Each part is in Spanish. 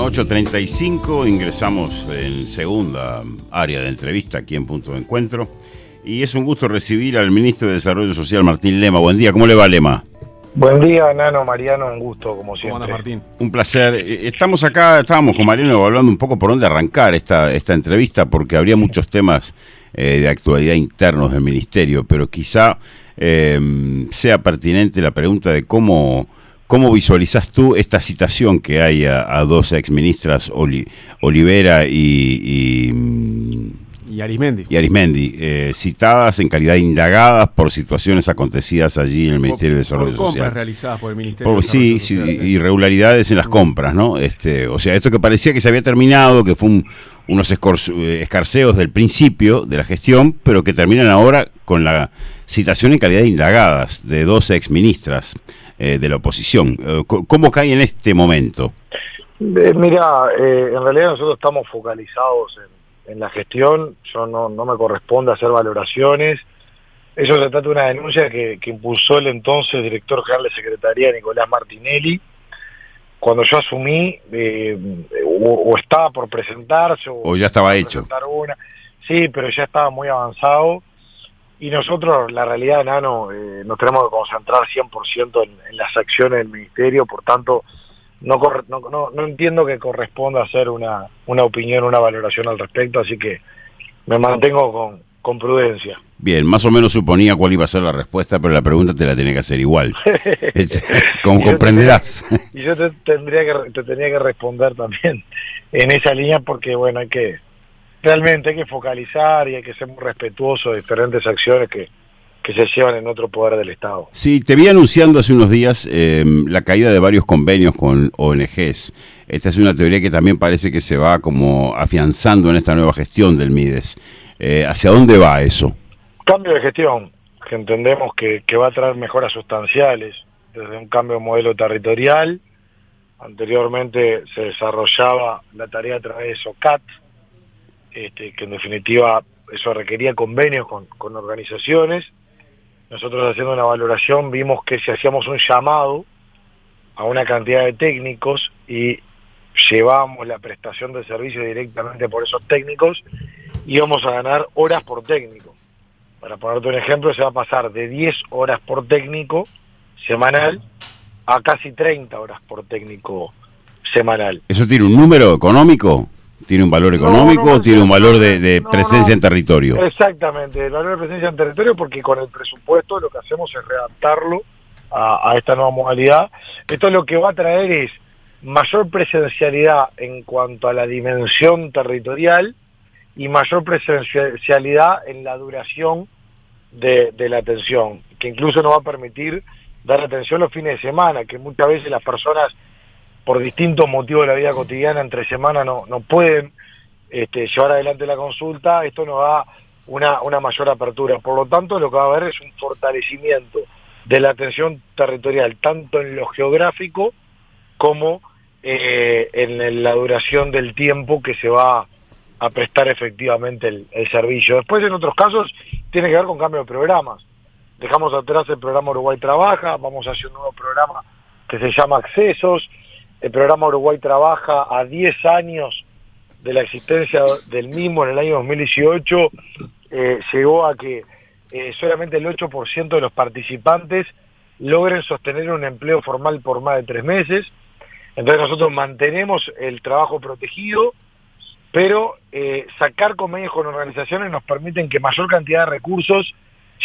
8:35, ingresamos en segunda área de entrevista aquí en Punto de Encuentro. Y es un gusto recibir al ministro de Desarrollo Social, Martín Lema. Buen día, ¿cómo le va, Lema? Buen día, Nano, Mariano, un gusto, como siempre. ¿Cómo andas, Martín? Un placer. Estábamos con Mariano hablando un poco por dónde arrancar esta entrevista, porque habría muchos temas de actualidad internos del ministerio, pero quizá sea pertinente la pregunta de cómo visualizás tú esta citación que hay a dos exministras, Olivera y Arismendi, citadas en calidad de indagadas por situaciones acontecidas allí en el Ministerio de Desarrollo Social. Compras realizadas por el Ministerio de Desarrollo Social. Sí, irregularidades en las compras, ¿no? O sea, esto que parecía que se había terminado, que fue unos escarceos del principio de la gestión, pero que terminan ahora con la citación en calidad de indagadas de dos exministras de la oposición. ¿Cómo cae en este momento? Mira, en realidad nosotros estamos focalizados en la gestión. Yo no me corresponde hacer valoraciones. Eso se trata de una denuncia que impulsó el entonces director general de Secretaría, Nicolás Martinelli. Cuando yo asumí, o estaba por presentarse, o ya estaba hecho. Sí, pero ya estaba muy avanzado. Y nosotros, la realidad, Nano, nos tenemos que concentrar 100% en las acciones del Ministerio. Por tanto, no entiendo que corresponda hacer una opinión, una valoración al respecto, así que me mantengo con prudencia. Bien, más o menos suponía cuál iba a ser la respuesta, pero la pregunta te la tenía que hacer igual. Como comprenderás. Y yo te tenía que responder también en esa línea, porque bueno, realmente hay que focalizar y hay que ser muy respetuoso de diferentes acciones que se llevan en otro poder del Estado. Sí, te vi anunciando hace unos días la caída de varios convenios con ONGs. Esta es una teoría que también parece que se va como afianzando en esta nueva gestión del MIDES. ¿Hacia dónde va eso? Cambio de gestión, que entendemos que va a traer mejoras sustanciales, desde un cambio de modelo territorial. Anteriormente se desarrollaba la tarea a través de SOCAT, que en definitiva eso requería convenios con organizaciones. Nosotros, haciendo una valoración, vimos que si hacíamos un llamado a una cantidad de técnicos y llevábamos la prestación de servicio directamente por esos técnicos, íbamos a ganar horas por técnico. Para ponerte un ejemplo, se va a pasar de 10 horas por técnico semanal a casi 30 horas por técnico semanal. ¿Eso tiene un número económico? ¿Tiene un valor económico o tiene un valor de presencia en territorio? Exactamente, el valor de presencia en territorio, porque con el presupuesto lo que hacemos es readaptarlo a esta nueva modalidad. Esto lo que va a traer es mayor presencialidad en cuanto a la dimensión territorial y mayor presencialidad en la duración de la atención, que incluso nos va a permitir dar atención los fines de semana, que muchas veces las personas, por distintos motivos de la vida cotidiana, entre semana no pueden llevar adelante la consulta. Esto nos da una mayor apertura. Por lo tanto, lo que va a haber es un fortalecimiento de la atención territorial, tanto en lo geográfico como en la duración del tiempo que se va a prestar efectivamente el servicio. Después, en otros casos, tiene que ver con cambio de programas. Dejamos atrás el programa Uruguay Trabaja, vamos hacia un nuevo programa que se llama Accesos. El programa Uruguay Trabaja, a 10 años de la existencia del mismo, en el año 2018, llegó a que solamente el 8% de los participantes logren sostener un empleo formal por más de 3 meses. Entonces nosotros mantenemos el trabajo protegido, pero sacar convenios con organizaciones nos permiten que mayor cantidad de recursos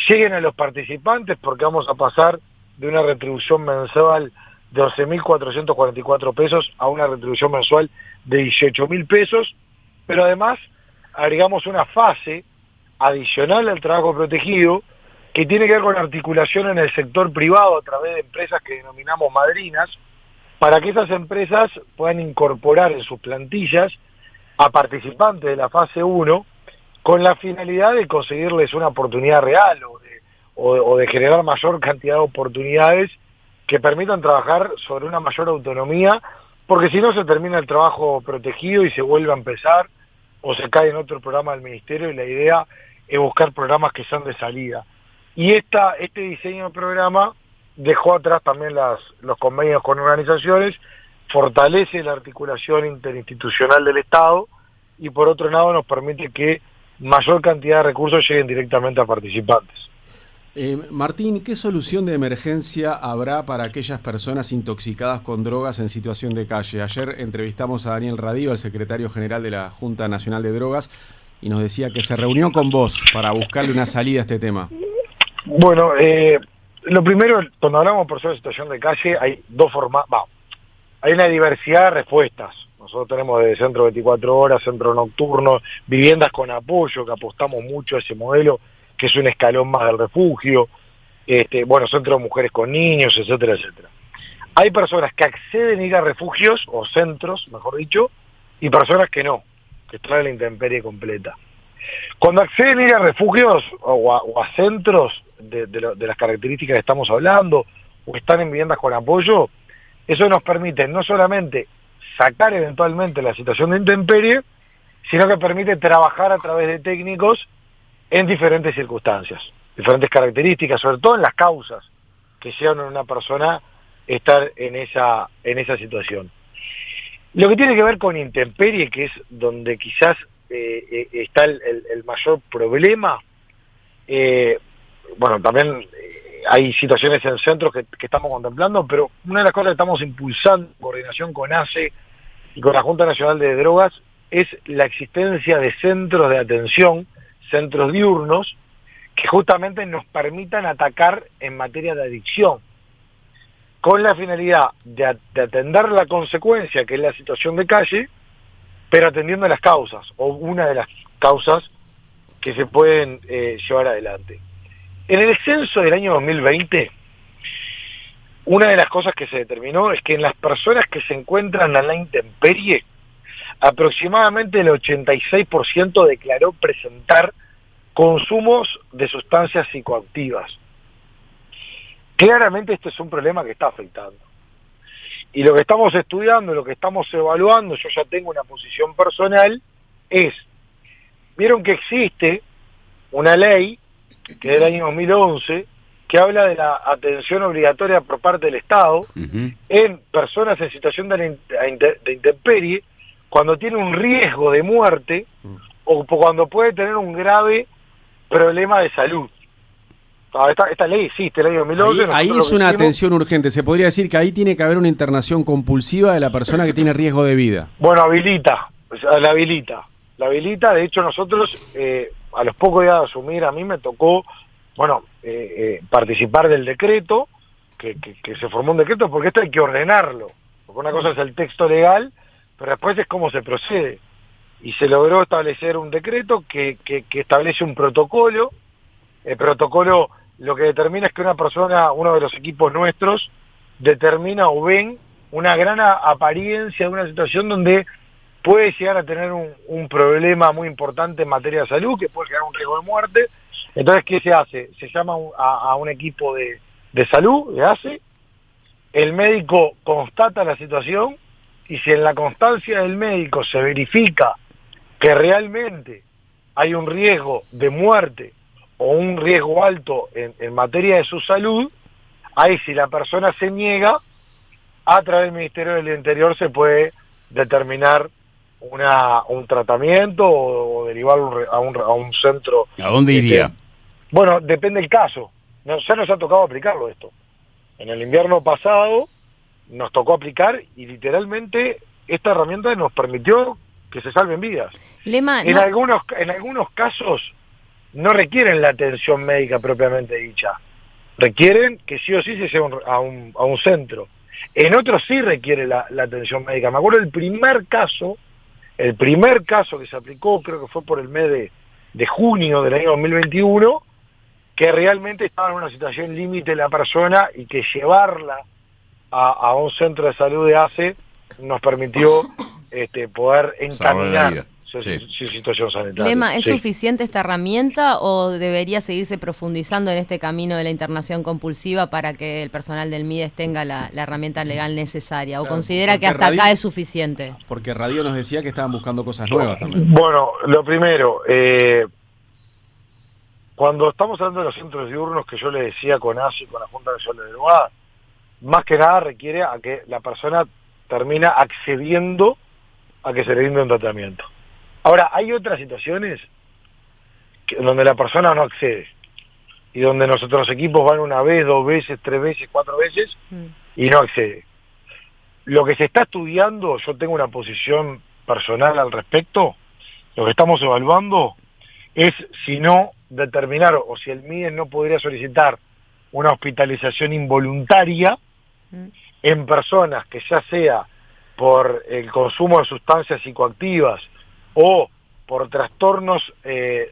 lleguen a los participantes, porque vamos a pasar de una retribución mensual de 11.444 pesos a una retribución mensual de 18.000 pesos, pero además agregamos una fase adicional al trabajo protegido que tiene que ver con articulación en el sector privado a través de empresas que denominamos madrinas, para que esas empresas puedan incorporar en sus plantillas a participantes de la fase 1 con la finalidad de conseguirles una oportunidad real o de generar mayor cantidad de oportunidades que permitan trabajar sobre una mayor autonomía, porque si no se termina el trabajo protegido y se vuelve a empezar o se cae en otro programa del Ministerio, y la idea es buscar programas que sean de salida. Y este diseño de programa dejó atrás también los convenios con organizaciones fortalece la articulación interinstitucional del Estado y por otro lado nos permite que mayor cantidad de recursos lleguen directamente a participantes. Martín, ¿qué solución de emergencia habrá para aquellas personas intoxicadas con drogas en situación de calle? Ayer entrevistamos a Daniel Radío, el secretario general de la Junta Nacional de Drogas, y nos decía que se reunió con vos para buscarle una salida a este tema. Bueno, lo primero, cuando hablamos de personas en situación de calle, hay dos formas, hay una diversidad de respuestas. Nosotros tenemos de centro 24 horas, centro nocturno, viviendas con apoyo, que apostamos mucho a ese modelo, que es un escalón más del refugio, bueno, centro de mujeres con niños, etcétera, etcétera. Hay personas que acceden a ir a refugios, o centros, mejor dicho, y personas que no, que están en la intemperie completa. Cuando acceden a ir a refugios o a centros de las características que estamos hablando, o están en viviendas con apoyo, eso nos permite no solamente sacar eventualmente la situación de intemperie, sino que permite trabajar a través de técnicos en diferentes circunstancias, diferentes características, sobre todo en las causas que llevan a una persona a estar en esa situación. Lo que tiene que ver con intemperie, que es donde quizás está el mayor problema, bueno, también hay situaciones en centros que estamos contemplando, pero una de las cosas que estamos impulsando en coordinación con ACE y con la Junta Nacional de Drogas es la existencia de centros de atención, centros diurnos, que justamente nos permitan atacar en materia de adicción, con la finalidad de atender la consecuencia, que es la situación de calle, pero atendiendo las causas, o una de las causas que se pueden llevar adelante. En el censo del año 2020, una de las cosas que se determinó es que en las personas que se encuentran en la intemperie, aproximadamente el 86% declaró presentar consumos de sustancias psicoactivas. Claramente este es un problema que está afectando. Y lo que estamos estudiando, lo que estamos evaluando, yo ya tengo una posición personal, es, vieron que existe una ley, que es del año 2011, que habla de la atención obligatoria por parte del Estado en personas en situación de intemperie, cuando tiene un riesgo de muerte o cuando puede tener un grave problema de salud. Esta ley existe, el año 2011. Ahí es una atención urgente. Se podría decir que ahí tiene que haber una internación compulsiva de la persona que tiene riesgo de vida. Bueno, la habilita. De hecho, nosotros, a los pocos días de asumir, a mí me tocó, participar del decreto, que se formó un decreto, porque esto hay que ordenarlo. Porque una cosa es el texto legal, pero después es cómo se procede. Y se logró establecer un decreto que establece un protocolo. El protocolo lo que determina es que una persona, uno de los equipos nuestros, determina o ven una gran apariencia de una situación donde puede llegar a tener un problema muy importante en materia de salud, que puede generar un riesgo de muerte. Entonces, ¿qué se hace? Se llama a un equipo de salud, de ACE, el médico constata la situación, y si en la constancia del médico se verifica que realmente hay un riesgo de muerte o un riesgo alto en materia de su salud, ahí si la persona se niega, a través del Ministerio del Interior se puede determinar un tratamiento o derivarlo a un centro. ¿A dónde iría? Bueno, depende del caso. Ya nos ha tocado aplicarlo esto. En el invierno pasado nos tocó aplicar y literalmente esta herramienta nos permitió que se salven vidas. En algunos casos no requieren la atención médica propiamente dicha. Requieren que sí o sí se lleven a un centro. En otros sí requiere la atención médica. Me acuerdo el primer caso que se aplicó, creo que fue por el mes de junio del año 2021, que realmente estaba en una situación límite la persona y que llevarla a un centro de salud de ACE nos permitió poder encaminar su situación sanitaria. Lema, ¿es suficiente esta herramienta o debería seguirse profundizando en este camino de la internación compulsiva para que el personal del MIDES tenga la herramienta legal necesaria? ¿O considera que hasta acá es suficiente? Porque Radio nos decía que estaban buscando cosas nuevas también. Bueno, lo primero, cuando estamos hablando de los centros diurnos, que yo le decía con ACE y con la Junta Nacional de Drogas, más que nada requiere a que la persona termina accediendo a que se le brinde un tratamiento. Ahora, hay otras situaciones donde la persona no accede y donde nuestros equipos van una vez, 2 veces, 3 veces, 4 veces y no accede. Lo que se está estudiando, yo tengo una posición personal al respecto, lo que estamos evaluando es si no determinar o si el MIDES no podría solicitar una hospitalización involuntaria en personas que ya sea por el consumo de sustancias psicoactivas o por trastornos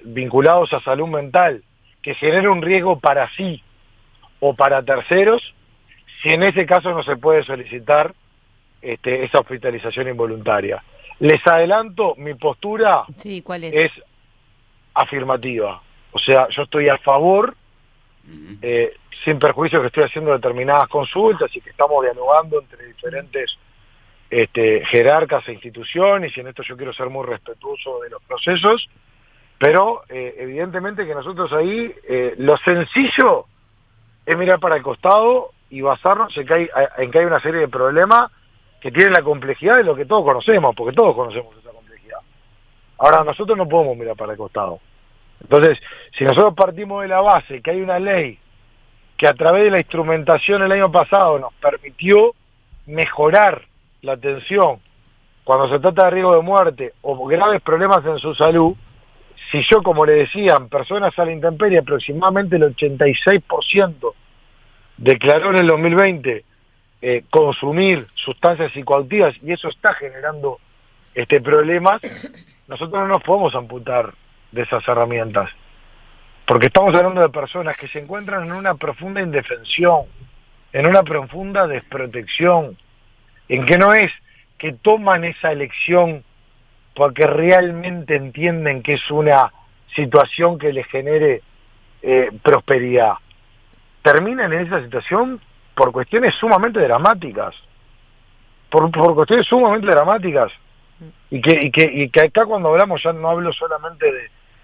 vinculados a salud mental que genere un riesgo para sí o para terceros, si en ese caso no se puede solicitar esa hospitalización involuntaria. Les adelanto, mi postura sí, ¿cuál es afirmativa. O sea, yo estoy a favor, sin perjuicio que estoy haciendo determinadas consultas y que estamos dialogando entre diferentes jerarcas e instituciones, y en esto yo quiero ser muy respetuoso de los procesos, pero evidentemente que nosotros ahí lo sencillo es mirar para el costado y basarnos en que hay una serie de problemas que tienen la complejidad de lo que todos conocemos, porque todos conocemos esa complejidad. Ahora, nosotros no podemos mirar para el costado. Entonces, si nosotros partimos de la base que hay una ley que a través de la instrumentación el año pasado nos permitió mejorar la atención cuando se trata de riesgo de muerte o graves problemas en su salud, si yo, como le decían, personas a la intemperie, aproximadamente el 86% declaró en el 2020 consumir sustancias psicoactivas, y eso está generando problemas, nosotros no nos podemos amputar de esas herramientas, porque estamos hablando de personas que se encuentran en una profunda indefensión, en una profunda desprotección, en que no es que toman esa elección porque realmente entienden que es una situación que les genere prosperidad. Terminan en esa situación por cuestiones sumamente dramáticas, por cuestiones sumamente dramáticas, y que acá cuando hablamos ya no hablo solamente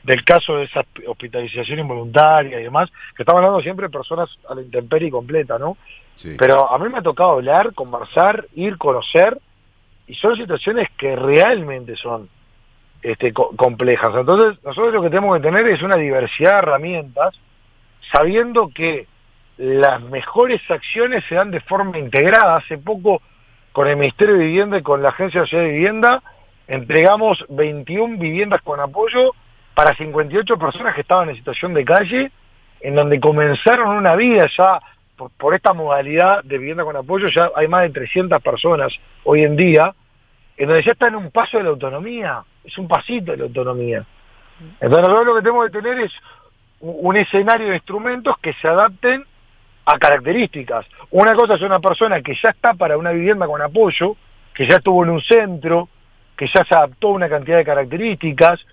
del caso de esa hospitalización involuntaria y demás, que estamos hablando siempre de personas a la intemperie completa, ¿no? Sí. Pero a mí me ha tocado hablar, conversar, ir, conocer, y son situaciones que realmente son complejas. Entonces, nosotros lo que tenemos que tener es una diversidad de herramientas, sabiendo que las mejores acciones se dan de forma integrada. Hace poco, con el Ministerio de Vivienda y con la Agencia Nacional de Vivienda, entregamos 21 viviendas con apoyo para 58 personas que estaban en situación de calle, en donde comenzaron una vida ya, por esta modalidad de vivienda con apoyo, ya hay más de 300 personas hoy en día, en donde ya están en un paso de la autonomía, es un pasito de la autonomía. Entonces nosotros lo que tenemos que tener es un escenario de instrumentos que se adapten a características. Una cosa es una persona que ya está para una vivienda con apoyo, que ya estuvo en un centro, que ya se adaptó a una cantidad de características,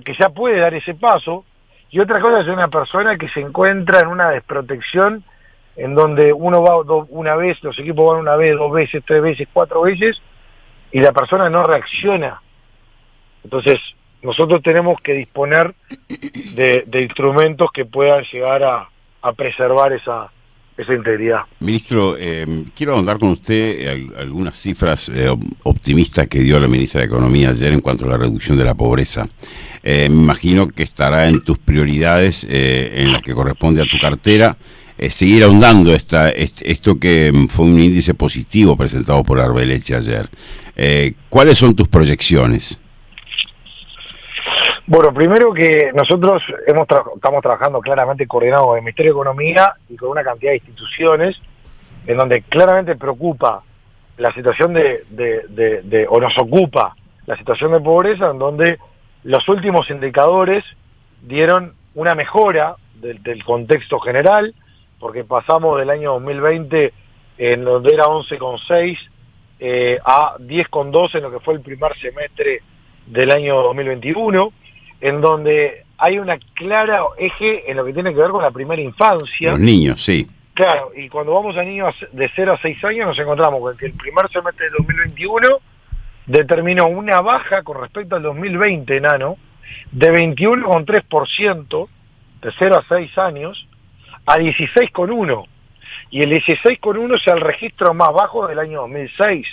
que ya puede dar ese paso, y otra cosa es una persona que se encuentra en una desprotección en donde uno va una vez, los equipos van una vez, 2 veces, 3 veces, 4 veces, y la persona no reacciona. Entonces, nosotros tenemos que disponer de instrumentos que puedan llegar a preservar esa integridad. Ministro, quiero ahondar con usted algunas cifras optimistas que dio la ministra de Economía ayer en cuanto a la reducción de la pobreza. Me imagino que estará en tus prioridades, en las que corresponde a tu cartera, seguir ahondando esto que fue un índice positivo presentado por Arbeleche ayer. ¿Cuáles son tus proyecciones? Bueno, primero que nosotros estamos trabajando claramente coordinados con el Ministerio de Economía y con una cantidad de instituciones en donde claramente preocupa la situación o nos ocupa la situación de pobreza, en donde los últimos indicadores dieron una mejora del contexto general, porque pasamos del año 2020, en donde era 11,6, a 10,2 en lo que fue el primer semestre del año 2021, en donde hay una clara eje en lo que tiene que ver con la primera infancia. Los niños, sí. Claro, y cuando vamos a niños de 0 a 6 años nos encontramos con que el primer semestre del 2021 determinó una baja con respecto al 2020, enano, de 21,3% de 0 a 6 años a 16,1%. Y el 16,1% es el registro más bajo del año 2006.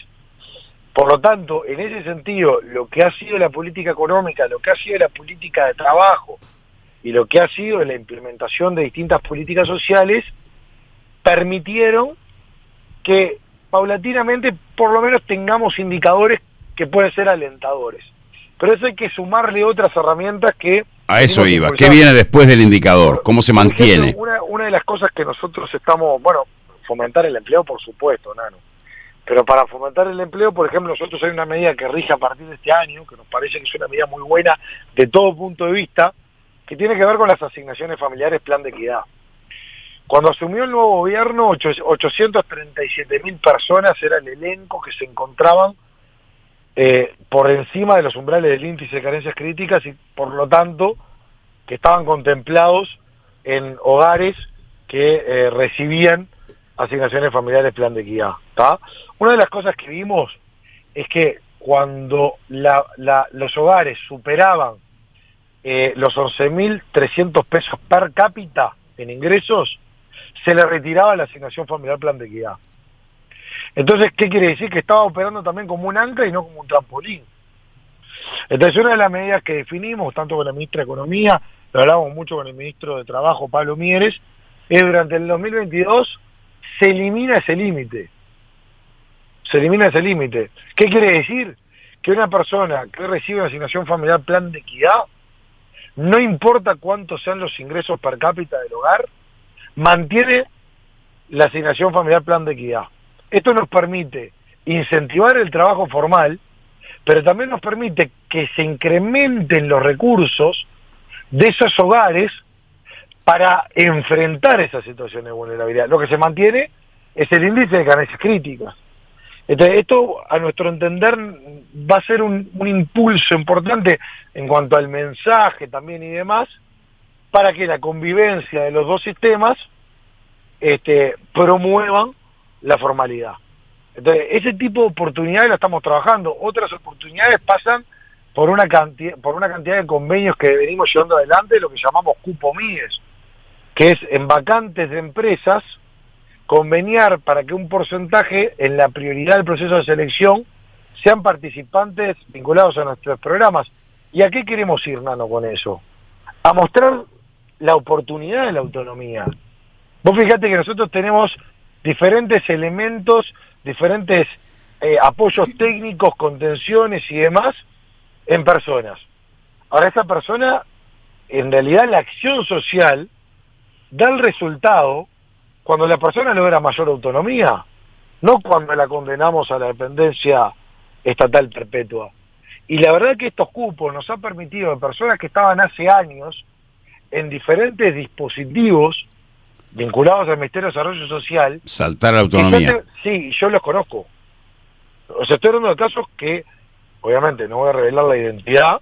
Por lo tanto, en ese sentido, lo que ha sido la política económica, lo que ha sido la política de trabajo y lo que ha sido la implementación de distintas políticas sociales, permitieron que paulatinamente por lo menos tengamos indicadores que pueden ser alentadores. Pero eso hay que sumarle otras herramientas que... A eso iba. ¿Qué viene después del indicador? ¿Cómo se mantiene? Una de las cosas que nosotros estamos... Bueno, fomentar el empleo, por supuesto, Nano. Pero para fomentar el empleo, por ejemplo, nosotros hay una medida que rige a partir de este año, que nos parece que es una medida muy buena de todo punto de vista, que tiene que ver con las asignaciones familiares Plan de Equidad. Cuando asumió el nuevo gobierno, 837.000 personas era el elenco que se encontraban por encima de los umbrales del índice de carencias críticas y por lo tanto que estaban contemplados en hogares que recibían asignaciones familiares Plan de Equidad. ¿Tá? Una de las cosas que vimos es que cuando los hogares superaban los 11.300 pesos per cápita en ingresos, se le retiraba la asignación familiar Plan de Equidad. Entonces, ¿qué quiere decir? Que estaba operando también como un ancla y no como un trampolín. Entonces, una de las medidas que definimos, tanto con la ministra de Economía, lo hablamos mucho con el ministro de Trabajo, Pablo Mieres, es durante el 2022 se elimina ese límite. Se elimina ese límite. ¿Qué quiere decir? Que una persona que recibe una asignación familiar Plan de Equidad, no importa cuántos sean los ingresos per cápita del hogar, mantiene la asignación familiar Plan de Equidad. Esto nos permite incentivar el trabajo formal, pero también nos permite que se incrementen los recursos de esos hogares para enfrentar esas situaciones de vulnerabilidad. Lo que se mantiene es el índice de carencias críticas. Entonces, esto, a nuestro entender, va a ser un impulso importante en cuanto al mensaje también y demás, para que la convivencia de los dos sistemas promuevan la formalidad. Entonces, ese tipo de oportunidades la estamos trabajando. Otras oportunidades pasan por una cantidad de convenios que venimos llevando adelante, lo que llamamos cupo MIDES, que es en vacantes de empresas, conveniar para que un porcentaje en la prioridad del proceso de selección sean participantes vinculados a nuestros programas. ¿Y a qué queremos ir, Nano, con eso? A mostrar la oportunidad de la autonomía. Vos fíjate que nosotros tenemos diferentes elementos, diferentes apoyos técnicos, contenciones y demás en personas. Ahora, esa persona, en realidad la acción social da el resultado cuando la persona logra mayor autonomía, no cuando la condenamos a la dependencia estatal perpetua. Y la verdad que estos cupos nos han permitido a personas que estaban hace años en diferentes dispositivos vinculados al Ministerio de Desarrollo Social, saltar a la autonomía. Sí, yo los conozco. O sea, estoy hablando de casos que, obviamente, no voy a revelar la identidad,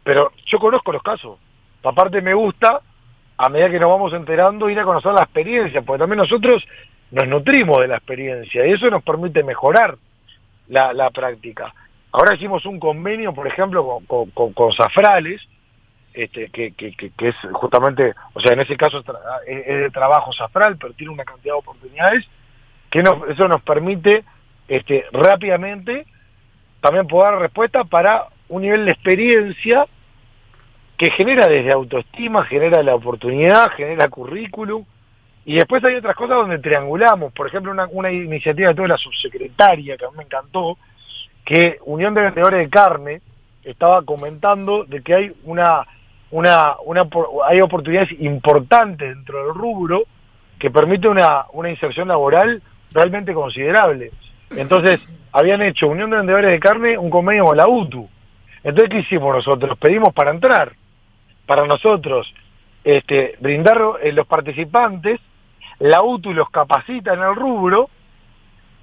pero yo conozco los casos. Aparte me gusta, a medida que nos vamos enterando, ir a conocer la experiencia, porque también nosotros nos nutrimos de la experiencia y eso nos permite mejorar la práctica. Ahora hicimos un convenio, por ejemplo, con Safrales, que es justamente, o sea, en ese caso es de trabajo Safral, pero tiene una cantidad de oportunidades, eso nos permite rápidamente también poder dar respuesta para un nivel de experiencia que genera desde autoestima, genera la oportunidad, genera currículum, y después hay otras cosas donde triangulamos. Por ejemplo, una iniciativa de toda la subsecretaria, que a mí me encantó, que Unión de Vendedores de Carne estaba comentando de que hay hay oportunidades importantes dentro del rubro que permite una inserción laboral realmente considerable. Entonces, habían hecho Unión de Vendedores de Carne un convenio con la UTU. Entonces, ¿qué hicimos nosotros? Pedimos para entrar. Para nosotros, brindar los participantes, la UTU los capacita en el rubro,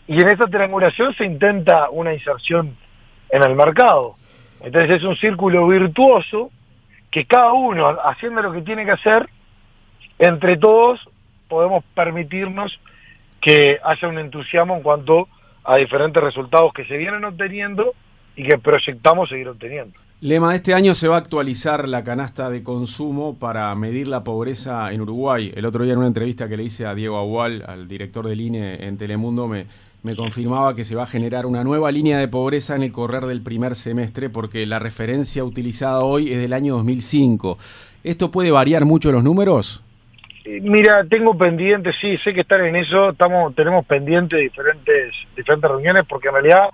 y en esa triangulación se intenta una inserción en el mercado. Entonces es un círculo virtuoso que cada uno, haciendo lo que tiene que hacer, entre todos podemos permitirnos que haya un entusiasmo en cuanto a diferentes resultados que se vienen obteniendo y que proyectamos seguir obteniendo. Lema, este año se va a actualizar la canasta de consumo para medir la pobreza en Uruguay. El otro día en una entrevista que le hice a Diego Agual, al director del INE en Telemundo, me me confirmaba que se va a generar una nueva línea de pobreza en el correr del primer semestre porque la referencia utilizada hoy es del año 2005. ¿Esto puede variar mucho los números? Mira, tengo pendientes, sí, sé que están en eso, tenemos pendientes diferentes reuniones, porque en realidad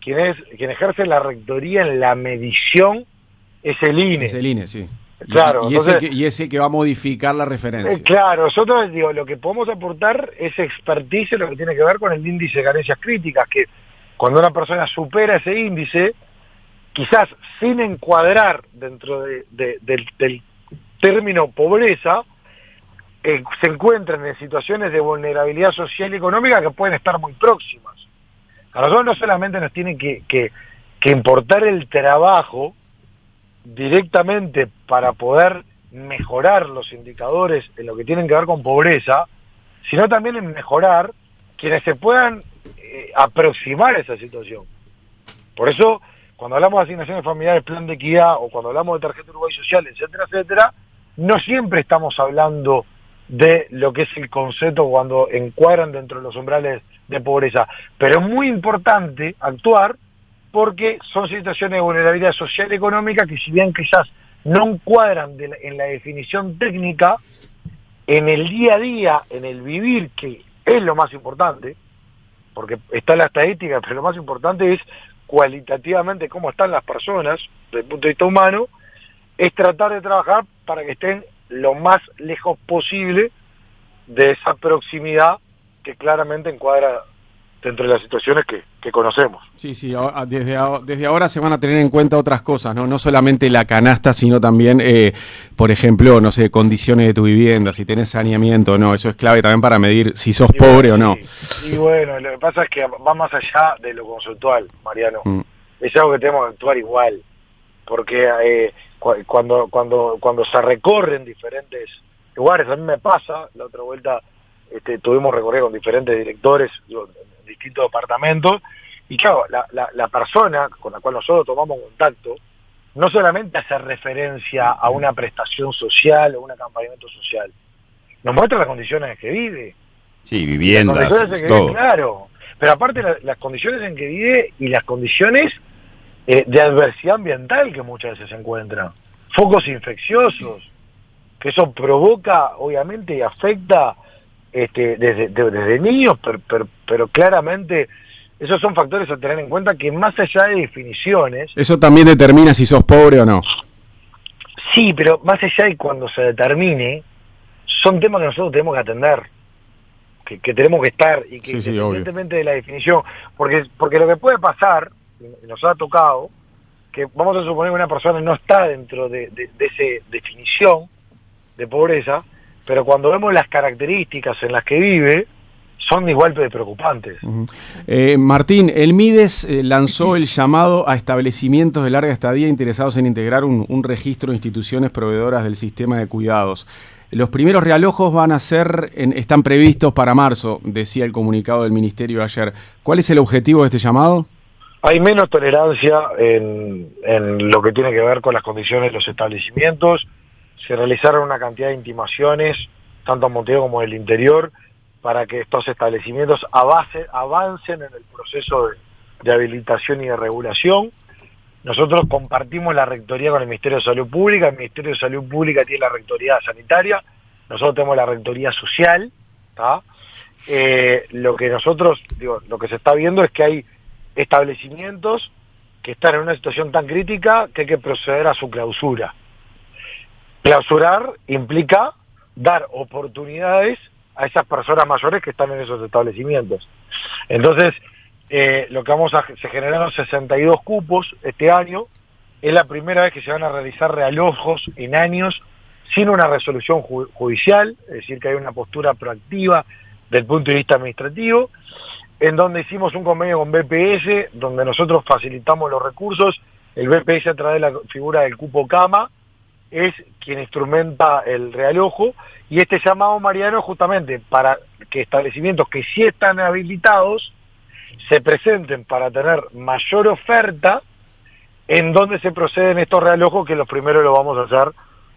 quien ejerce la rectoría en la medición es el INE. Es el INE, sí. Claro, entonces, es el que va a modificar la referencia. Claro, nosotros lo que podemos aportar es expertise en lo que tiene que ver con el índice de carencias críticas, que cuando una persona supera ese índice, quizás sin encuadrar dentro del término pobreza, se encuentran en situaciones de vulnerabilidad social y económica que pueden estar muy próximas. A nosotros no solamente nos tiene que importar el trabajo directamente para poder mejorar los indicadores en lo que tienen que ver con pobreza, sino también en mejorar quienes se puedan aproximar a esa situación. Por eso, cuando hablamos de asignaciones familiares, plan de equidad, o cuando hablamos de tarjeta Uruguay Social, etcétera, etcétera, no siempre estamos hablando de lo que es el concepto cuando encuadran dentro de los umbrales de pobreza. Pero es muy importante actuar porque son situaciones de vulnerabilidad social y económica que, si bien quizás no encuadran en la definición técnica, en el día a día, en el vivir, que es lo más importante, porque está la estadística, pero lo más importante es cualitativamente cómo están las personas desde el punto de vista humano, es tratar de trabajar para que estén lo más lejos posible de esa proximidad que claramente encuadra dentro de las situaciones que conocemos. Sí, desde ahora se van a tener en cuenta otras cosas, no solamente la canasta, sino también, por ejemplo, no sé, condiciones de tu vivienda, si tenés saneamiento o no, eso es clave también para medir si sos pobre o no. Y bueno, lo que pasa es que va más allá de lo conceptual, Mariano. Es algo que tenemos que actuar igual, porque cuando se recorren diferentes lugares, a mí me pasa, la otra vuelta tuvimos recorrido con diferentes directores de distintos departamentos, y claro, la persona con la cual nosotros tomamos contacto no solamente hace referencia a una prestación social o un acompañamiento social, nos muestra las condiciones en que vive. Sí, viviendas, todo. Vive, claro, pero aparte las condiciones en que vive y las condiciones de adversidad ambiental que muchas veces se encuentran, focos infecciosos, que eso provoca, obviamente, y afecta desde niños, pero claramente esos son factores a tener en cuenta, que más allá de definiciones... ¿Eso también determina si sos pobre o no? Sí, pero más allá de cuando se determine, son temas que nosotros tenemos que atender, que tenemos que estar, y que independientemente de la definición, porque lo que puede pasar, y nos ha tocado, que vamos a suponer que una persona no está dentro de esa definición de pobreza, pero cuando vemos las características en las que vive, son igual de preocupantes. Martín, el Mides lanzó el llamado a establecimientos de larga estadía interesados en integrar un registro de instituciones proveedoras del sistema de cuidados. Los primeros realojos están previstos para marzo, decía el comunicado del Ministerio ayer. ¿Cuál es el objetivo de este llamado? Hay menos tolerancia en lo que tiene que ver con las condiciones de los establecimientos. Se realizaron una cantidad de intimaciones, tanto en Montevideo como en el interior, para que estos establecimientos avancen en el proceso de habilitación y de regulación. Nosotros compartimos la rectoría con el Ministerio de Salud Pública. El Ministerio de Salud Pública tiene la rectoría sanitaria, nosotros tenemos la rectoría social, ¿tá? Lo que se está viendo es que hay establecimientos que están en una situación tan crítica que hay que proceder a su clausura. Clausurar implica dar oportunidades a esas personas mayores que están en esos establecimientos. Entonces, se generaron 62 cupos este año. Es la primera vez que se van a realizar realojos en años sin una resolución judicial, es decir, que hay una postura proactiva del punto de vista administrativo, en donde hicimos un convenio con BPS, donde nosotros facilitamos los recursos. El BPS, a través de la figura del cupo cama, es quien instrumenta el realojo, y este llamado, Mariano, justamente para que establecimientos que sí están habilitados se presenten para tener mayor oferta, en donde se proceden estos realojos, que los primeros lo vamos a hacer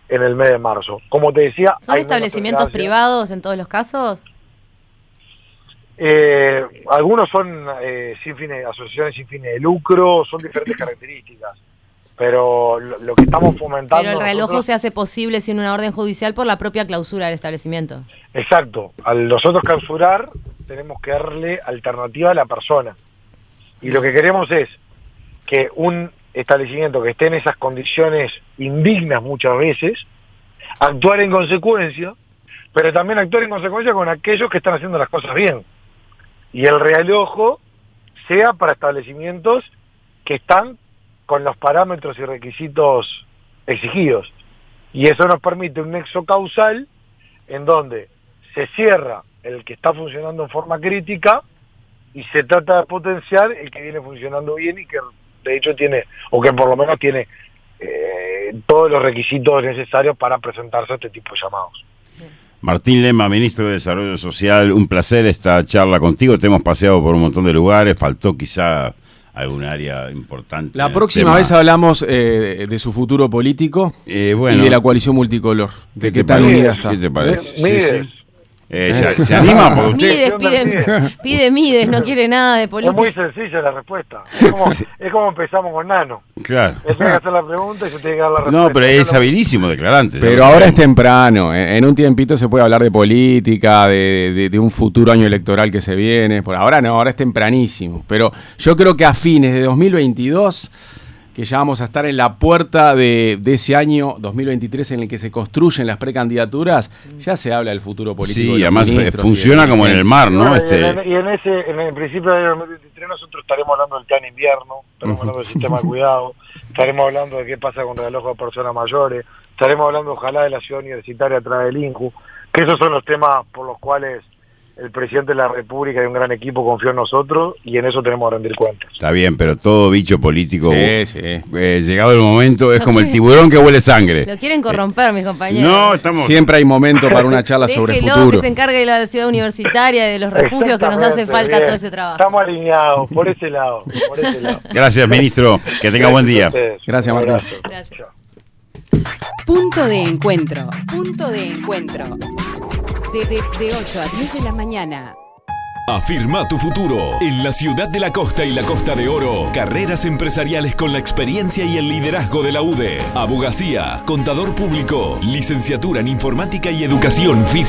en el mes de marzo. Como te decía, ¿son establecimientos privados en todos los casos? Algunos son asociaciones sin fines de lucro, son diferentes características. Pero lo que estamos fomentando... Pero el realojo se hace posible sin una orden judicial por la propia clausura del establecimiento. Exacto. Al nosotros clausurar, tenemos que darle alternativa a la persona. Y lo que queremos es que un establecimiento que esté en esas condiciones indignas muchas veces, actuar en consecuencia, pero también actuar en consecuencia con aquellos que están haciendo las cosas bien. Y el realojo sea para establecimientos que están con los parámetros y requisitos exigidos. Y eso nos permite un nexo causal en donde se cierra el que está funcionando en forma crítica y se trata de potenciar el que viene funcionando bien y que de hecho tiene, o que por lo menos tiene todos los requisitos necesarios para presentarse a este tipo de llamados. Martín Lema, ministro de Desarrollo Social, un placer esta charla contigo. Te hemos paseado por un montón de lugares, faltó quizá algún área importante. La próxima vez hablamos de su futuro político bueno, y de la coalición multicolor. ¿De qué tal unidad está? ¿Qué te parece? Mides. Sí. ¿Se anima? Porque usted... Pide Mides, no quiere nada de política. Es muy sencilla la respuesta. Es como empezamos con Nano. Claro. Él tiene que hacer la pregunta y yo tengo que dar la respuesta. No, pero es habilísimo declarante. Pero ahora es temprano. En un tiempito se puede hablar de política, de un futuro año electoral que se viene. Por ahora no, ahora es tempranísimo. Pero yo creo que a fines de 2022... que ya vamos a estar en la puerta de ese año 2023 en el que se construyen las precandidaturas, ya se habla del futuro político. Sí, además funciona como en el mar, ¿no? Y en el principio del 2023 nosotros estaremos hablando del plan invierno, estaremos hablando del sistema de cuidado, estaremos hablando de qué pasa con el reloj de personas mayores, estaremos hablando ojalá de la ciudad universitaria a través del INJU, que esos son los temas por los cuales el presidente de la República y un gran equipo confió en nosotros y en eso tenemos que rendir cuentas. Está bien, pero todo bicho político, sí. Llegado el momento, es como el tiburón que huele sangre. Lo quieren corromper, mis compañeros. No, siempre hay momento para una charla sobre el futuro. Que se encargue de la ciudad universitaria, de los refugios, que nos hace falta todo ese trabajo. Estamos alineados, por ese lado. Gracias, ministro. Que tenga buen día. Gracias, Martín. Gracias. Punto de encuentro. De 8 a 10 de la mañana. Afirma tu futuro en la ciudad de la costa y la Costa de Oro. Carreras empresariales con la experiencia y el liderazgo de la UDE. Abogacía, contador público, licenciatura en informática y educación física.